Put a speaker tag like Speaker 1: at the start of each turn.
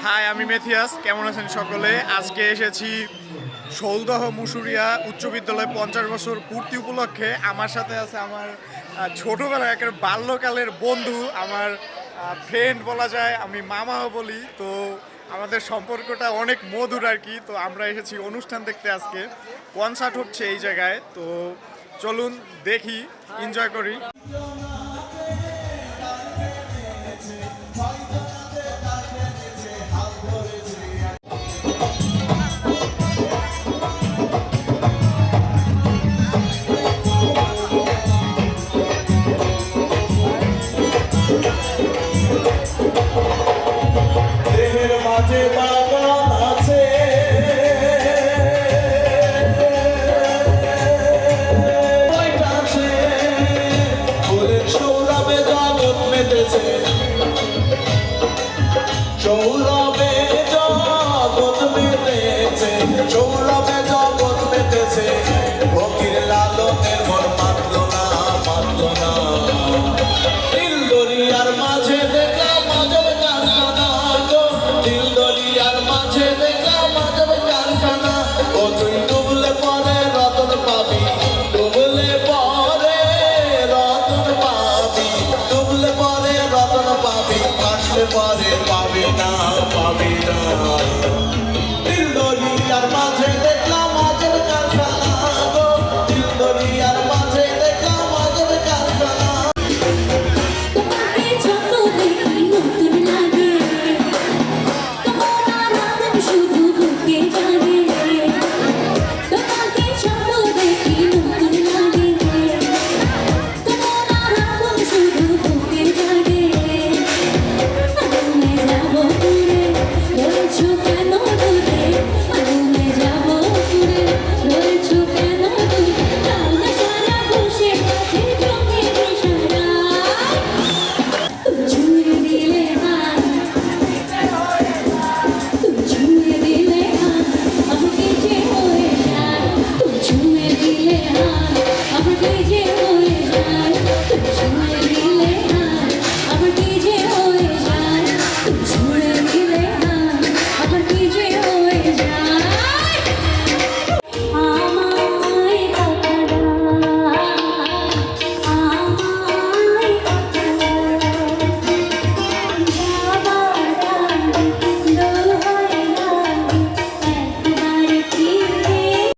Speaker 1: High, আমি মেথিয়াস। কেমন আছেন সকলে? আজকে এসেছি শৌলদহ মুসুরিয়া উচ্চ বিদ্যালয় 50 বছর পূর্তি উপলক্ষে। আমার সাথে আছে আমার ছোটোবেলার একের বাল্যকালের বন্ধু, আমার ফ্রেন্ড বলা যায়, আমি মামাও বলি। তো আমাদের সম্পর্কটা অনেক মধুর আর কি। তো আমরা এসেছি অনুষ্ঠান দেখতে, আজকে কনসার্ট হচ্ছে এই জায়গায়। তো চলুন দেখি, এনজয় করি।
Speaker 2: সৌরভে জগৎ মেতেছে, সৌরভে জগৎ মেতেছে, ফকির লালনের মন মাতলো না, মাতলো না। দিল দরিয়ার মাঝে দেখলাম মাধব কারখানা, দিল দরিয়ার মাঝে দেখলাম মাধব কারখানা। ও তুই ডুবলে পরে রতন পাবি, ডুবলে পরে রতন পাবি, ডুবলে পরে রতন পাবি, আসলে পরে পাবি না, পাবি না। দিল দরিয়ার মাঝে